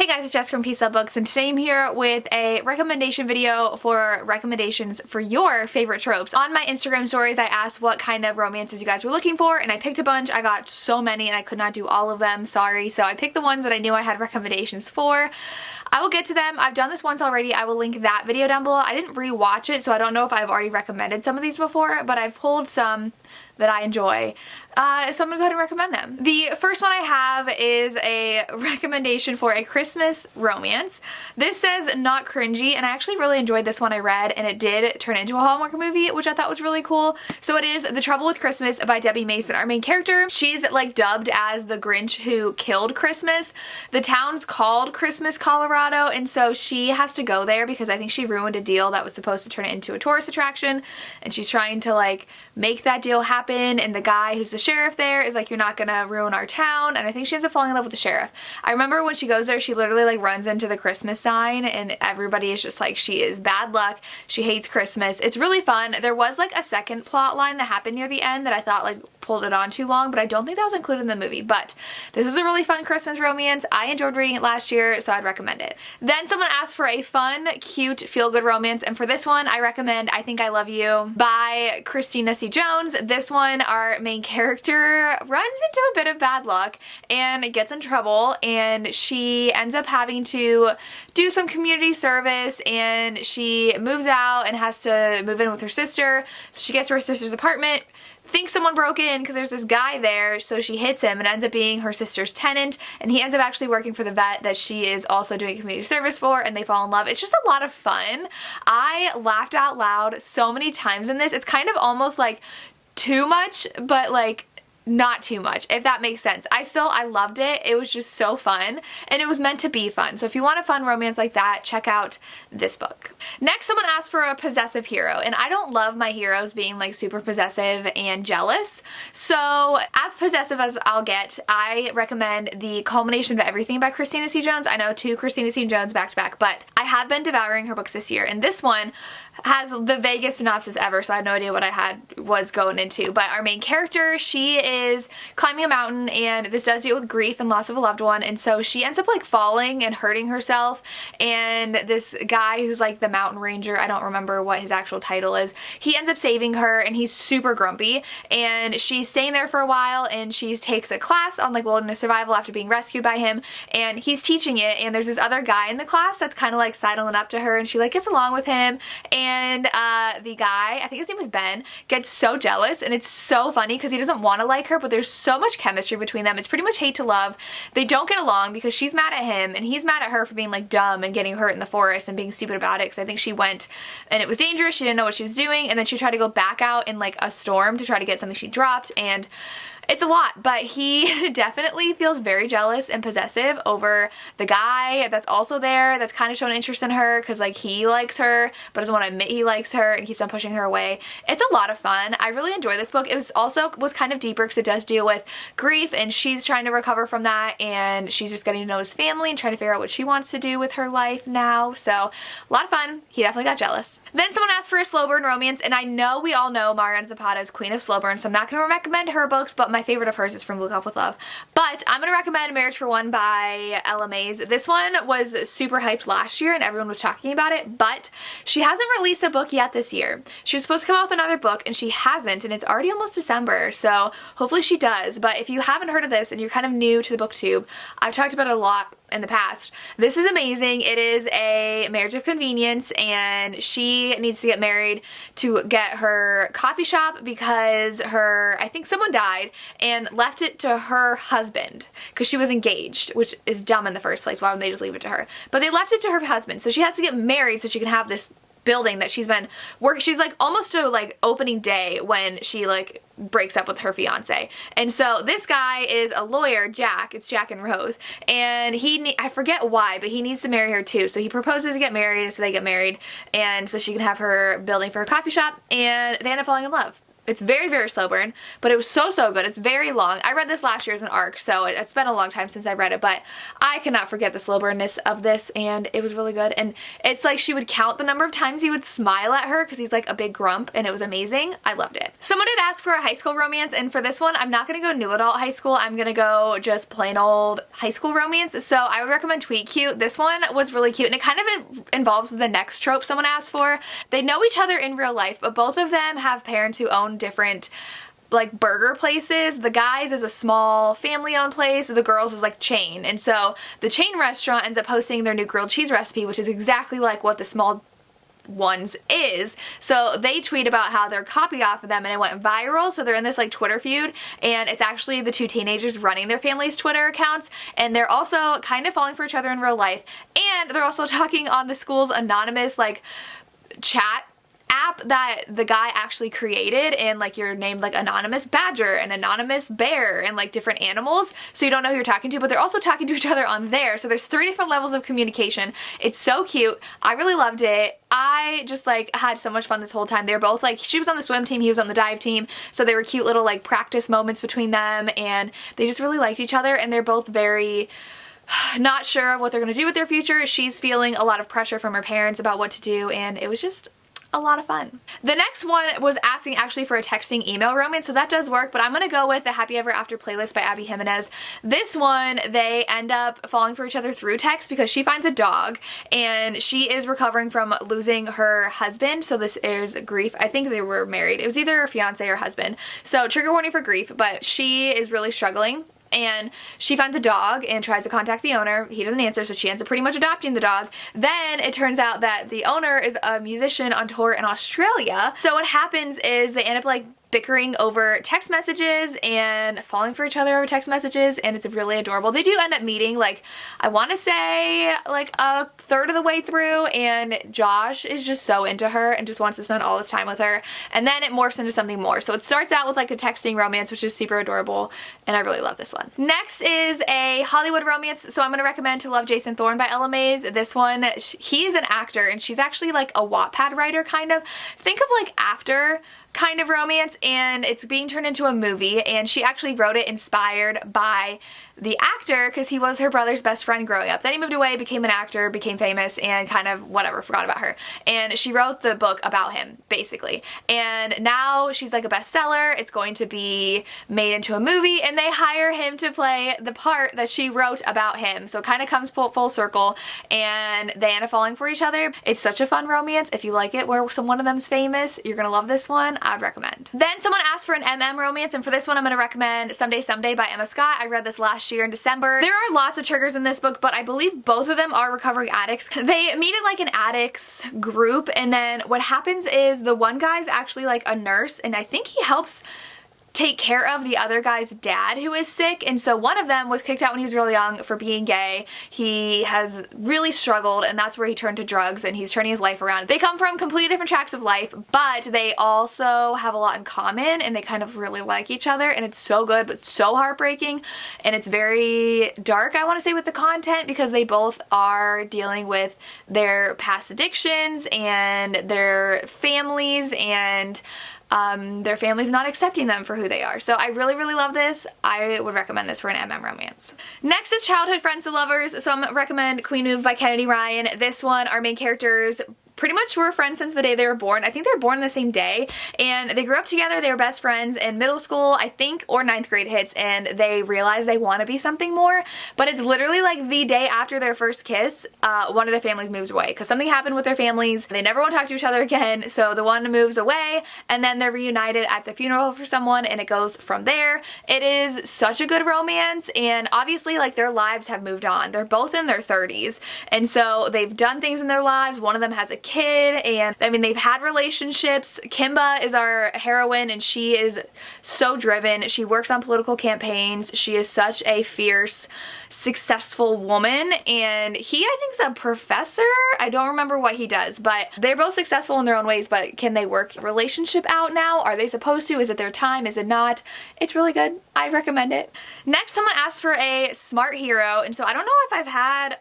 Hey guys, it's Jess from Peace Love Books, and today I'm here with a recommendation video for recommendations for your favorite tropes. On my Instagram stories, I asked what kind of romances you guys were looking for, and I picked a bunch. I got so many and I could not do all of them, sorry. So I picked the ones that I knew I had recommendations for. I will get to them. I've done this once already. I will link that video down below. I didn't re-watch it, so I don't know if I've already recommended some of these before, but I've pulled some that I enjoy. So I'm gonna go ahead and recommend them. The first one I have is a recommendation for a Christmas romance. This says not cringy, and I actually really enjoyed this one I read, and it did turn into a Hallmark movie, which I thought was really cool. So it is The Trouble with Christmas by Debbie Mason. Our main character, she's like dubbed as the Grinch who killed Christmas. The town's called Christmas, Colorado, and so she has to go there because I think she ruined a deal that was supposed to turn it into a tourist attraction, and she's trying to like make that deal happen, and the guy who's the sheriff there is like, you're not gonna ruin our town, and I think she ends up falling in love with the sheriff. I remember when she goes there, she literally like runs into the Christmas sign, and everybody is just like, she is bad luck, she hates Christmas. It's really fun. There was like a second plot line that happened near the end that I thought like pulled it on too long, but I don't think that was included in the movie. But this is a really fun Christmas romance. I enjoyed reading it last year, so I'd recommend it. Then someone asked for a fun, cute, feel-good romance, and for this one I recommend I Think I Love You by Christina C. Jones. This one, our main character runs into a bit of bad luck and gets in trouble, and she ends up having to do some community service, and she moves out and has to move in with her sister. So she gets to her sister's apartment, thinks someone broke in because there's this guy there, so she hits him and ends up being her sister's tenant, and he ends up actually working for the vet that she is also doing community service for, and they fall in love. It's just a lot of fun. I laughed out loud so many times in this. It's kind of almost like too much, but like not too much, if that makes sense. I loved it. It was just so fun, and it was meant to be fun. So if you want a fun romance like that, check out this book. Next, someone asked for a possessive hero, and I don't love my heroes being like super possessive and jealous. So as possessive as I'll get, I recommend The Culmination of Everything by Christina C. Jones. I know two Christina C. Jones back to back, but I have been devouring her books this year, and this one has the vaguest synopsis ever, so I had no idea what I was going into. But our main character, she is climbing a mountain, and this does deal with grief and loss of a loved one, and so she ends up like falling and hurting herself, and this guy who's like the mountain ranger, I don't remember what his actual title is, he ends up saving her, and he's super grumpy, and she's staying there for a while, and she takes a class on like wilderness survival after being rescued by him, and he's teaching it, and there's this other guy in the class that's kind of like sidling up to her, and she like gets along with him, and the guy, I think his name was Ben, gets so jealous, and it's so funny because he doesn't want to like her, but there's so much chemistry between them. It's pretty much hate to love. They don't get along because she's mad at him, and he's mad at her for being like dumb and getting hurt in the forest and being stupid about it, because I think she went and it was dangerous, she didn't know what she was doing, and then she tried to go back out in like a storm to try to get something she dropped, and it's a lot. But he definitely feels very jealous and possessive over the guy that's also there, that's kind of showing interest in her because like he likes her but doesn't want to admit he likes her and keeps on pushing her away. It's a lot of fun. I really enjoy this book. It was kind of deeper because it does deal with grief, and she's trying to recover from that, and she's just getting to know his family and trying to figure out what she wants to do with her life now. So a lot of fun. He definitely got jealous. Then someone asked for a slow burn romance, and I know we all know Mariana Zapata's Queen of Slow Burn, so I'm not going to recommend her books, but my favorite of hers is From Look Up With Love. But I'm going to recommend Marriage for One by Ella Mays. This one was super hyped last year and everyone was talking about it, but she hasn't released a book yet this year. She was supposed to come out with another book and she hasn't, and it's already almost December, so hopefully she does. But if you haven't heard of this and you're kind of new to the booktube, I've talked about it a lot in the past. This is amazing. It is a marriage of convenience, and she needs to get married to get her coffee shop because I think someone died and left it to her husband because she was engaged, which is dumb in the first place. Why wouldn't they just leave it to her? But they left it to her husband, so she has to get married so she can have this building that she's been working. She's like almost to like opening day when she like breaks up with her fiance. And so this guy is a lawyer, Jack. It's Jack and Rose, and I forget why, but he needs to marry her too. So he proposes to get married, and so they get married, and so she can have her building for her coffee shop, and they end up falling in love. It's very, very slow burn, but it was so, so good. It's very long. I read this last year as an ARC, so it's been a long time since I read it, but I cannot forget the slow burnness of this, and it was really good. And it's like she would count the number of times he would smile at her because he's like a big grump, and it was amazing. I loved it. Someone had asked for a high school romance, and for this one, I'm not going to go new adult high school. I'm going to go just plain old high school romance. So I would recommend Tweet Cute. This one was really cute, and it kind of involves the next trope someone asked for. They know each other in real life, but both of them have parents who own different like burger places. The guys is a small family-owned place, the girls is like chain, and so the chain restaurant ends up posting their new grilled cheese recipe, which is exactly like what the small ones is. So they tweet about how they're copied off of them, and it went viral. So they're in this like Twitter feud, and it's actually the two teenagers running their family's Twitter accounts, and they're also kind of falling for each other in real life, and they're also talking on the school's anonymous like chat app that the guy actually created, and like you're named like anonymous badger and anonymous bear and like different animals, so you don't know who you're talking to, but they're also talking to each other on there. So there's 3 different levels of communication. It's so cute. I really loved it. I just like had so much fun this whole time. They're both like, she was on the swim team, he was on the dive team, so they were cute little like practice moments between them, and they just really liked each other, and they're both very not sure of what they're going to do with their future. She's feeling a lot of pressure from her parents about what to do, and it was just a lot of fun. The next one was asking actually for a texting email romance, so that does work, but I'm gonna go with the Happy Ever After playlist by Abby Jimenez. This one, they end up falling for each other through text because she finds a dog, and she is recovering from losing her husband, so this is grief. I think they were married. It was either her fiance or husband, so trigger warning for grief, but she is really struggling. And she finds a dog and tries to contact the owner. He doesn't answer, so she ends up pretty much adopting the dog. Then it turns out that the owner is a musician on tour in Australia. So what happens is they end up like bickering over text messages and falling for each other over text messages, and it's really adorable. They do end up meeting, like, I want to say like a third of the way through, and Josh is just so into her and just wants to spend all his time with her, and then it morphs into something more. So it starts out with like a texting romance, which is super adorable, and I really love this one. Next is a Hollywood romance, so I'm going to recommend To Love Jason Thorne by Ella Mays. This one, he's an actor, and she's actually like a Wattpad writer, kind of. Think of like After kind of romance, and it's being turned into a movie, and she actually wrote it inspired by the actor because he was her brother's best friend growing up. Then he moved away, became an actor, became famous, and kind of whatever, forgot about her. And she wrote the book about him, basically. And now she's like a bestseller. It's going to be made into a movie, and they hire him to play the part that she wrote about him. So it kind of comes full circle, and they end up falling for each other. It's such a fun romance. If you like it where one of them's famous, you're gonna love this one. I'd recommend. Then someone asked for an MM romance, and for this one I'm gonna recommend Someday Someday by Emma Scott. I read this last year in December. There are lots of triggers in this book, but I believe both of them are recovering addicts. They meet at like an addicts group, and then what happens is the one guy's actually like a nurse, and I think he helps take care of the other guy's dad who is sick, and so one of them was kicked out when he was really young for being gay. He has really struggled, and that's where he turned to drugs, and he's turning his life around. They come from completely different tracks of life, but they also have a lot in common, and they kind of really like each other, and it's so good but so heartbreaking, and it's very dark, I want to say, with the content, because they both are dealing with their past addictions and their families, and their family's not accepting them for who they are. So I really, really love this. I would recommend this for an MM romance. Next is Childhood Friends to Lovers. So I'm gonna recommend Queen Move by Kennedy Ryan. This one, our main characters pretty much were friends since the day they were born. I think they were born the same day, and they grew up together. They were best friends in middle school, I think, or 9th grade hits, and they realize they want to be something more, but it's literally like the day after their first kiss, one of their families moves away because something happened with their families. They never want to talk to each other again, so the one moves away, and then they're reunited at the funeral for someone, and it goes from there. It is such a good romance, and obviously like their lives have moved on. They're both in their 30s, and so they've done things in their lives. One of them has a kid, and I mean, they've had relationships. Kimba is our heroine, and she is so driven. She works on political campaigns. She is such a fierce, successful woman, and he, I think, is a professor. I don't remember what he does, but they're both successful in their own ways, but can they work a relationship out now? Are they supposed to? Is it their time? Is it not? It's really good. I recommend it. Next, someone asked for a smart hero, and so I don't know if I've had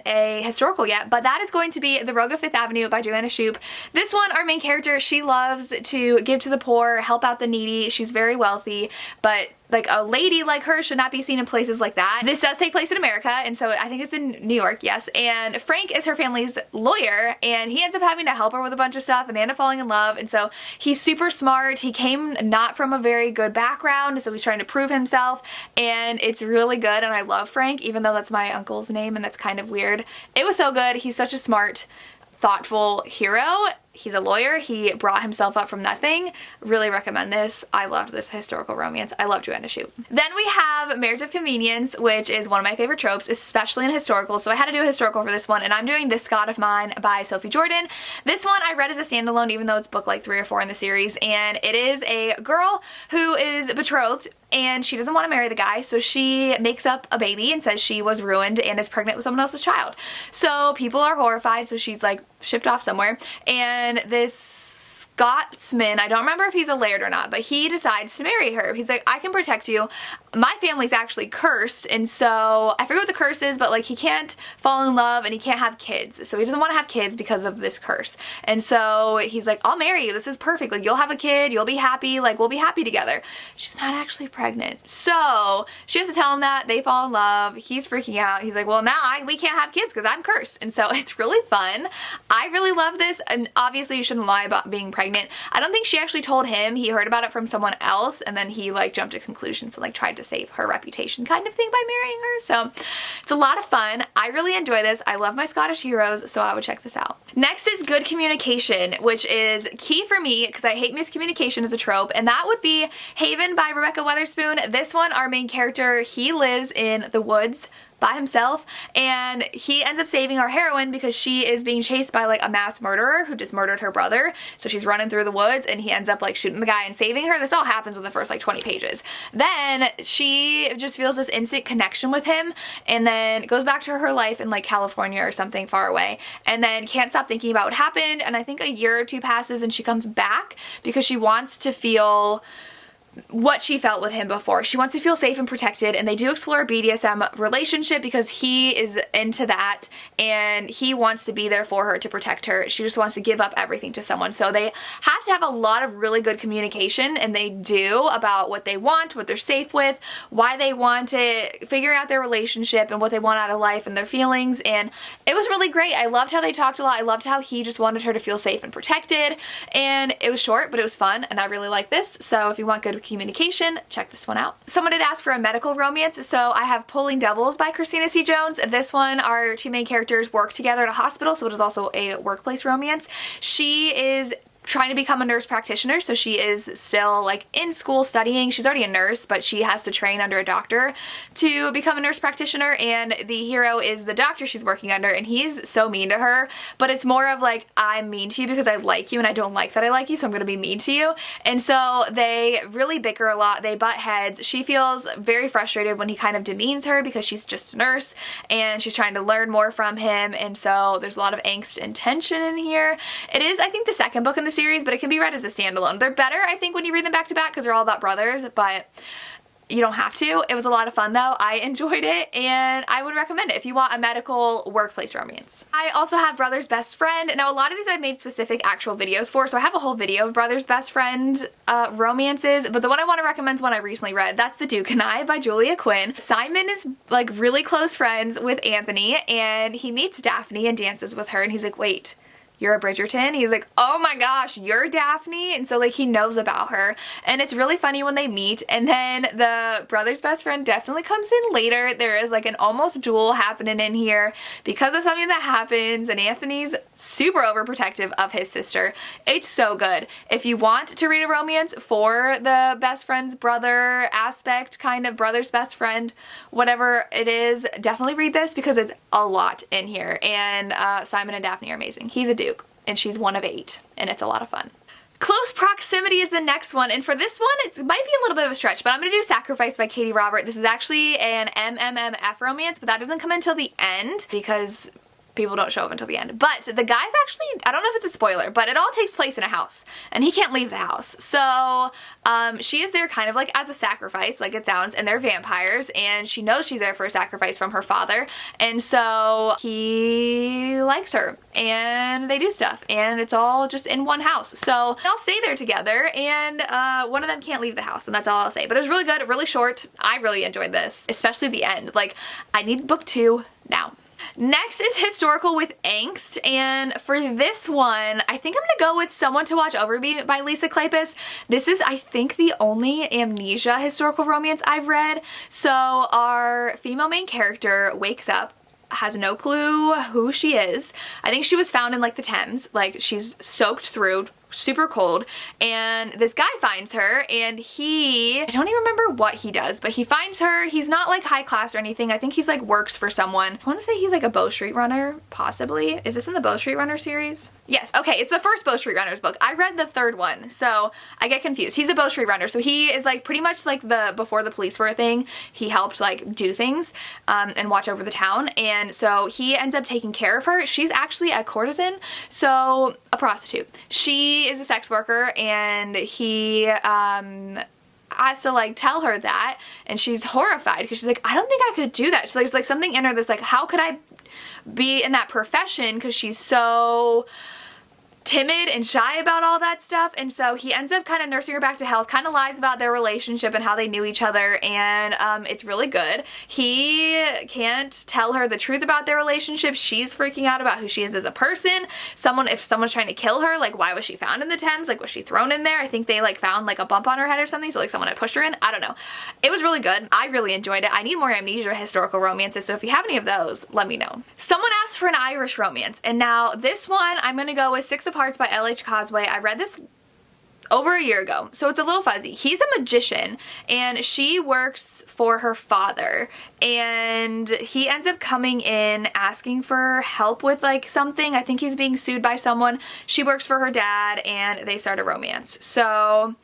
a historical yet, but that is going to be The Rogue of Fifth Fifth Avenue by Joanna Shupe. This one, our main character, she loves to give to the poor, help out the needy. She's very wealthy, but like a lady like her should not be seen in places like that. This does take place in America, and so I think it's in New York, yes. And Frank is her family's lawyer, and he ends up having to help her with a bunch of stuff, and they end up falling in love. And so he's super smart. He came not from a very good background, so he's trying to prove himself, and it's really good. And I love Frank, even though that's my uncle's name, and that's kind of weird. It was so good. He's such a smart, thoughtful hero. He's a lawyer. He brought himself up from nothing. Really recommend this. I loved this historical romance. I love Joanna Shupe. Then we have Marriage of Convenience, which is one of my favorite tropes, especially in historical. So I had to do a historical for this one, and I'm doing This God of Mine by Sophie Jordan. This one I read as a standalone, even though it's book like 3 or 4 in the series, and it is a girl who is betrothed and she doesn't want to marry the guy, so she makes up a baby and says she was ruined and is pregnant with someone else's child. So people are horrified, so she's like shipped off somewhere, and this Scotsman, I don't remember if he's a laird or not, but he decides to marry her. He's like, I can protect you. My family's actually cursed, and so I forget what the curse is, but like he can't fall in love and he can't have kids. So he doesn't want to have kids because of this curse. And so he's like, I'll marry you. This is perfect. Like, you'll have a kid, you'll be happy, like we'll be happy together. She's not actually pregnant. So she has to tell him that. They fall in love. He's freaking out. He's like, well, now we can't have kids because I'm cursed. And so it's really fun. I really love this, and obviously you shouldn't lie about being pregnant. I don't think she actually told him. He heard about it from someone else, and then he like jumped to conclusions and like tried to save her reputation kind of thing by marrying her. So it's a lot of fun. I really enjoy this. I love my Scottish heroes, so I would check this out. Next is Good Communication, which is key for me because I hate miscommunication as a trope, and that would be Haven by Rebecca Weatherspoon. This one, our main character, he lives in the woods by himself, and he ends up saving our heroine because she is being chased by like a mass murderer who just murdered her brother. So she's running through the woods, and he ends up like shooting the guy and saving her. This all happens in the first like 20 pages. Then she just feels this instant connection with him, and then goes back to her life in like California or something far away, and then can't stop thinking about what happened. And I think a year or 2 passes, and she comes back because she wants to feel what she felt with him before. She wants to feel safe and protected, and they do explore a BDSM relationship because he is into that and he wants to be there for her to protect her. She just wants to give up everything to someone. So they have to have a lot of really good communication, and they do, about what they want, what they're safe with, why they want it, figuring out their relationship and what they want out of life and their feelings. And it was really great. I loved how they talked a lot. I loved how he just wanted her to feel safe and protected, and it was short, but it was fun, and I really like this. So if you want good communication, check this one out. Someone did ask for a medical romance, so I have Pulling Doubles by Christina C. Jones. This one, our 2 main characters work together at a hospital, so it is also a workplace romance. She is trying to become a nurse practitioner, so she is still like in school studying. She's already a nurse, but she has to train under a doctor to become a nurse practitioner, and the hero is the doctor she's working under, and he's so mean to her, but it's more of like, I'm mean to you because I like you and I don't like that I like you, so I'm gonna be mean to you. And so they really bicker a lot. They butt heads. She feels very frustrated when he kind of demeans her because she's just a nurse and she's trying to learn more from him, and so there's a lot of angst and tension in here. It is, I think, the second book in the series, but it can be read as a standalone. They're better, I think, when you read them back to back because they're all about brothers, but you don't have to. It was a lot of fun though. I enjoyed it, and I would recommend it if you want a medical workplace romance. I also have Brother's Best Friend. Now, a lot of these I've made specific actual videos for, so I have a whole video of Brother's Best Friend romances, but the one I want to recommend is one I recently read. That's The Duke and I by Julia Quinn. Simon is like really close friends with Anthony, and he meets Daphne and dances with her, and he's like, wait, you're a Bridgerton? He's like, oh my gosh, you're Daphne? And so like he knows about her, and it's really funny when they meet. And then the brother's best friend definitely comes in later. There is like an almost duel happening in here because of something that happens, and Anthony's super overprotective of his sister. It's so good. If you want to read a romance for the best friend's brother aspect, kind of brother's best friend, whatever it is, definitely read this because it's a lot in here. And Simon and Daphne are amazing. He's a duke and she's one of 8, and it's a lot of fun. Close Proximity is the next one, and for this one, it might be a little bit of a stretch, but I'm going to do Sacrifice by Katie Robert. This is actually an MMMF romance, but that doesn't come until the end because people don't show up until the end. But the guy's actually, I don't know if it's a spoiler, but it all takes place in a house and he can't leave the house. So she is there kind of like as a sacrifice, like it sounds, and they're vampires, and she knows she's there for a sacrifice from her father, and so he likes her and they do stuff, and it's all just in one house. So they all stay there together, and one of them can't leave the house, and that's all I'll say. But it was really good, really short. I really enjoyed this, especially the end. Like, I need book 2 now. Next is historical with angst, and for this one, I think I'm gonna go with Someone to Watch Over Me by Lisa Kleypas. This is, I think, the only amnesia historical romance I've read. So our female main character wakes up, has no clue who she is. I think she was found in like the Thames, like she's soaked through, super cold, and this guy finds her, and I don't even remember what he does, but he finds her. He's not like high class or anything. I think he's like works for someone. I want to say he's like a Bow Street Runner, possibly. Is this in the Bow Street Runner series? Yes, okay, it's the first Bow Street Runners book. I read the 3rd one, so I get confused. He's a Bow Street Runner, so he is like pretty much like before the police were a thing, he helped like do things and watch over the town, and so he ends up taking care of her. She's actually a courtesan, so a prostitute. She is a sex worker, and he has to like tell her that, and she's horrified because she's like, I don't think I could do that. So there's like something in her that's like, how could I be in that profession, because she's so timid and shy about all that stuff. And so he ends up kind of nursing her back to health, kind of lies about their relationship and how they knew each other, and it's really good. He can't tell her the truth about their relationship. She's freaking out about who she is as a person. If someone's trying to kill her, like, why was she found in the Thames? Like, was she thrown in there? I think they like found like a bump on her head or something, so like someone had pushed her in. I don't know. It was really good. I really enjoyed it. I need more amnesia historical romances, so if you have any of those, let me know. Someone asked for an Irish romance, and now this one I'm gonna go with Six of Hearts by L.H. Cosway. I read this over a year ago, so it's a little fuzzy. He's a magician, and she works for her father, and he ends up coming in asking for help with like something. I think he's being sued by someone. She works for her dad, and they start a romance. So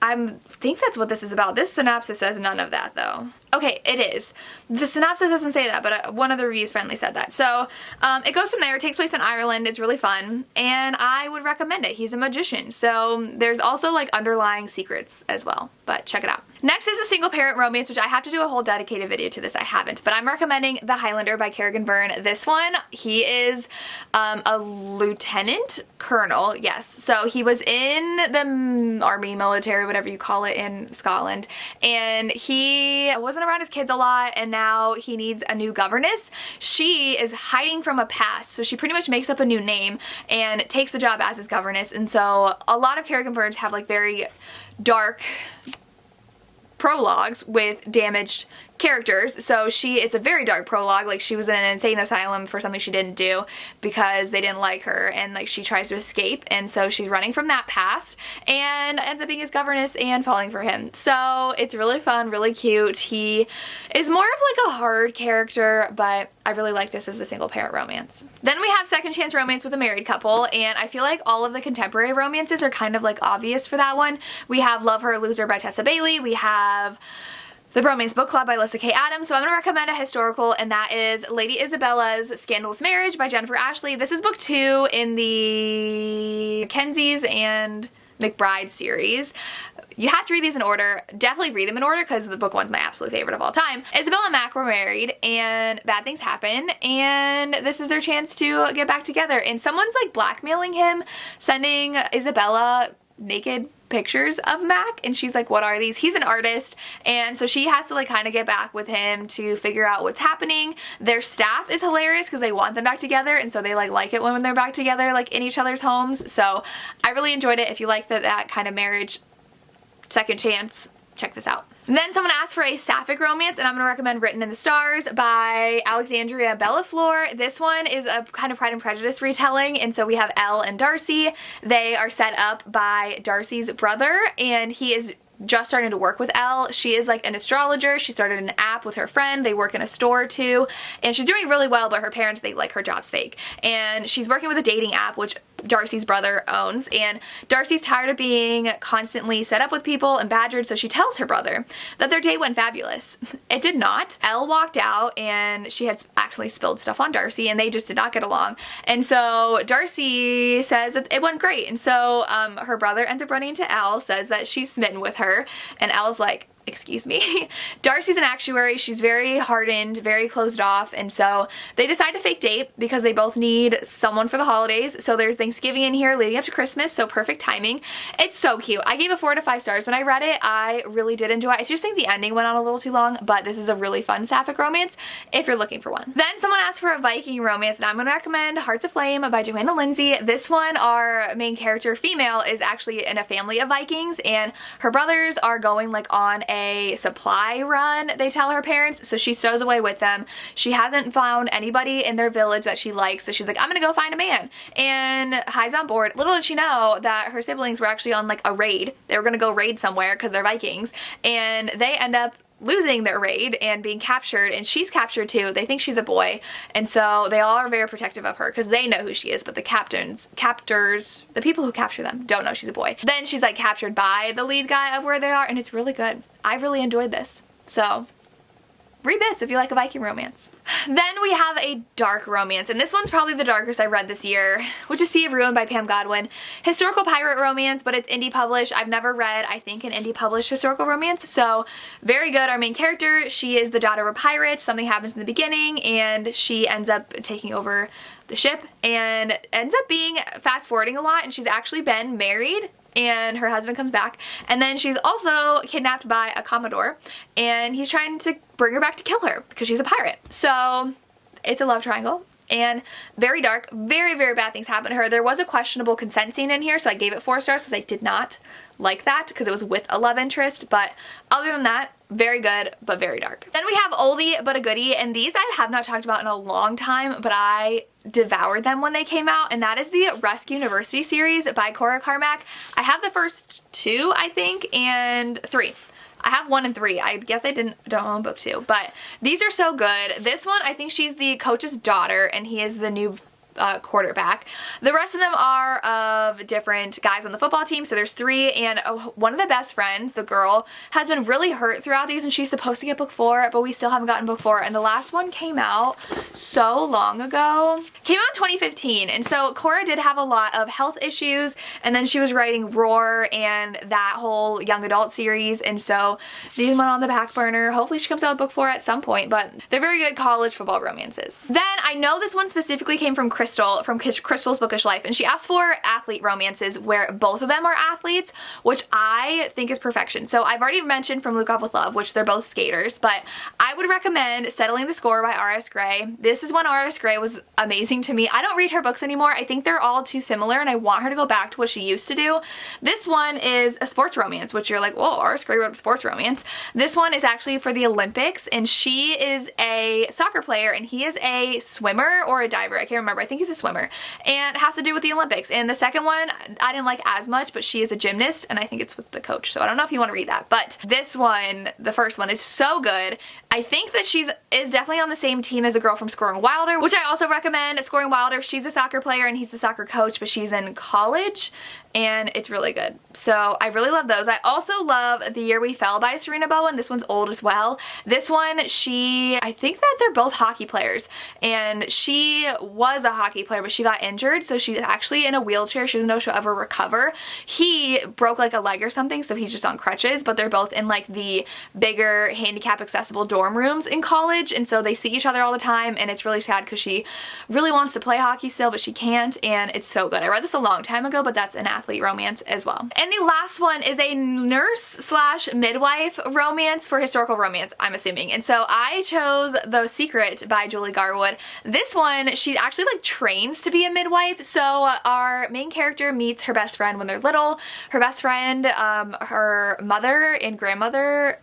I think that's what this is about. This synopsis says none of that though. Okay, it is. The synopsis doesn't say that, but one of the reviews friendly said that. So it goes from there. It takes place in Ireland. It's really fun, and I would recommend it. He's a magician, so there's also like underlying secrets as well, but check it out. Next is a single parent romance, which I have to do a whole dedicated video to this. I haven't, but I'm recommending The Highlander by Kerrigan Byrne. This one, he is a lieutenant colonel, yes. So he was in the army, military, whatever you call it, in Scotland, and he wasn't around his kids a lot, and now he needs a new governess. She is hiding from a past, so she pretty much makes up a new name and takes the job as his governess. And so a lot of Kerrigan Byrne's have like very dark prologues with damaged characters. So it's a very dark prologue. Like, she was in an insane asylum for something she didn't do because they didn't like her, and like she tries to escape, and so she's running from that past and ends up being his governess and falling for him. So it's really fun, really cute. He is more of like a hard character, but I really like this as a single parent romance. Then we have Second Chance Romance with a Married Couple, and I feel like all of the contemporary romances are kind of like obvious for that one. We have Love Her, Lose Her by Tessa Bailey. We have The Bromance Book Club by Alyssa K. Adams. So I'm going to recommend a historical, and that is Lady Isabella's Scandalous Marriage by Jennifer Ashley. This is book 2 in the Mackenzie's and McBride series. You have to read these in order. Definitely read them in order, because the book 1's my absolute favorite of all time. Isabella and Mac were married, and bad things happen, and this is their chance to get back together. And someone's like blackmailing him, sending Isabella naked pictures of Mac, and she's like, what are these? He's an artist, and so she has to like kind of get back with him to figure out what's happening. Their staff is hilarious because they want them back together, and so they like it when they're back together, like in each other's homes. So I really enjoyed it. If you like that kind of marriage, second chance, check this out. And then someone asked for a Sapphic romance, and I'm going to recommend Written in the Stars by Alexandria Bellafleur. This one is a kind of Pride and Prejudice retelling, and so we have Elle and Darcy. They are set up by Darcy's brother, and he is just starting to work with Elle. She is like an astrologer. She started an app with her friend. They work in a store too, and she's doing really well, but her parents, they like her job's fake. And she's working with a dating app, which Darcy's brother owns, and Darcy's tired of being constantly set up with people and badgered, so she tells her brother that their date went fabulous. It did not. Elle walked out, and she had accidentally spilled stuff on Darcy, and they just did not get along. And so Darcy says that it went great, and so her brother ends up running into Elle, says that she's smitten with her, and Elle's like, excuse me. Darcy's an actuary. She's very hardened, very closed off, and so they decide to fake date because they both need someone for the holidays. So there's Thanksgiving in here leading up to Christmas, so perfect timing. It's so cute. I gave it 4 to 5 stars. When I read it, I really did enjoy it. I just think the ending went on a little too long, but this is a really fun Sapphic romance if you're looking for one. Then someone asked for a Viking romance, and I'm going to recommend Hearts of Flame by Joanna Lindsay. This one, our main character, female, is actually in a family of Vikings, and her brothers are going like on a supply run, they tell her parents, so she stows away with them. She hasn't found anybody in their village that she likes, so she's like, I'm gonna go find a man, and hides on board. Little did she know that her siblings were actually on like a raid. They were gonna go raid somewhere because they're Vikings, and they end up losing their raid and being captured, and she's captured too. They think she's a boy, and so they all are very protective of her because they know who she is, but the captors, the people who capture them don't know she's a boy. Then she's like captured by the lead guy of where they are, and it's really good. I really enjoyed this, so read this if you like a Viking romance. Then we have a dark romance, and this one's probably the darkest I read this year, which is Sea of Ruin by Pam Godwin. Historical pirate romance, but it's indie published. I've never read, I think, an indie published historical romance, so very good. Our main character, she is the daughter of a pirate. Something happens in the beginning, and she ends up taking over the ship, and ends up being fast forwarding a lot, and she's actually been married, and her husband comes back, and then she's also kidnapped by a commodore, and he's trying to bring her back to kill her because she's a pirate. So it's a love triangle and very dark. Very, very bad things happen to her. There was a questionable consent scene in here, so I gave it 4 stars because I did not like that because it was with a love interest, but other than that, very good, but very dark. Then we have Oldie But a Goodie, and these I have not talked about in a long time, but I devoured them when they came out, and that is the Rescue University series by Cora Carmack. I have the first 2, I think, and 3. I have 1 and 3. I guess I don't own book 2, but these are so good. This one, I think she's the coach's daughter, and he is the new quarterback. The rest of them are of different guys on the football team, so there's 3, and one of the best friends, the girl, has been really hurt throughout these, and she's supposed to get book 4, but we still haven't gotten book 4, and the last one came out so long ago. Came out in 2015, and so Cora did have a lot of health issues, and then she was writing Roar and that whole young adult series, and so these went on the back burner. Hopefully she comes out with book 4 at some point, but they're very good college football romances. Then I know this one specifically came from Crystal's Bookish Life, and she asked for athlete romances where both of them are athletes, which I think is perfection. So I've already mentioned From Luke Off with Love, which they're both skaters, but I would recommend Settling the Score by R.S. Gray. This is when R.S. Gray was amazing to me. I don't read her books anymore. I think they're all too similar, and I want her to go back to what she used to do. This one is a sports romance, which you're like, whoa, R.S. Gray wrote a sports romance. This one is actually for the Olympics, and she is a soccer player, and he is a swimmer or a diver. I can't remember. I think he's a swimmer, and it has to do with the Olympics. And the second one I didn't like as much, but she is a gymnast, and I think it's with the coach, so I don't know if you want to read that. But this one, the first one, is so good. I think that she is definitely on the same team as a girl from Scoring Wilder, which I also recommend. Scoring Wilder, she's a soccer player and he's a soccer coach, but she's in college, and it's really good. So I really love those. I also love The Year We Fell by Serena Bowen. This one's old as well. This one, I think that they're both hockey players, and she was a hockey player, but she got injured, so she's actually in a wheelchair. She doesn't know if she'll ever recover. He broke like a leg or something, so he's just on crutches, but they're both in like the bigger handicap accessible dorm rooms in college, and so they see each other all the time, and it's really sad because she really wants to play hockey still, but she can't, and it's so good. I read this a long time ago, but that's an athlete romance as well. And the last one is a nurse slash midwife romance for historical romance, I'm assuming, and so I chose The Secret by Julie Garwood. This one, she actually like trains to be a midwife, so our main character meets her best friend when they're little. Her best friend, her mother and grandmother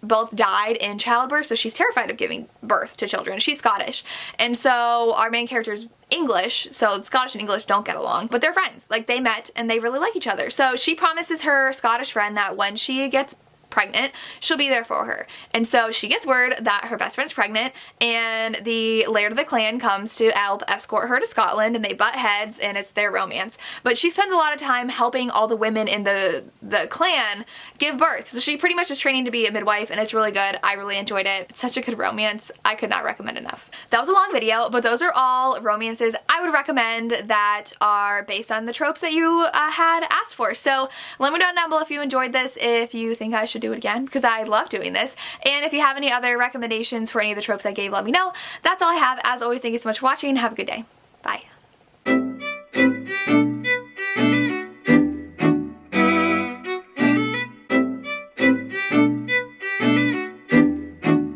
both died in childbirth, so she's terrified of giving birth to children. She's Scottish, and so our main character's English, so Scottish and English don't get along, but they're friends. Like, they met and they really like each other. So she promises her Scottish friend that when she gets pregnant, she'll be there for her. And so she gets word that her best friend's pregnant, and the laird of the clan comes to help escort her to Scotland, and they butt heads, and it's their romance. But she spends a lot of time helping all the women in the clan give birth. So she pretty much is training to be a midwife, and it's really good. I really enjoyed it. It's such a good romance. I could not recommend enough. That was a long video, but those are all romances I would recommend that are based on the tropes that you had asked for. So let me know down below if you enjoyed this, if you think I should do it again, because I love doing this. And if you have any other recommendations for any of the tropes I gave, let me know. That's all I have. As always, thank you so much for watching. Have a good day.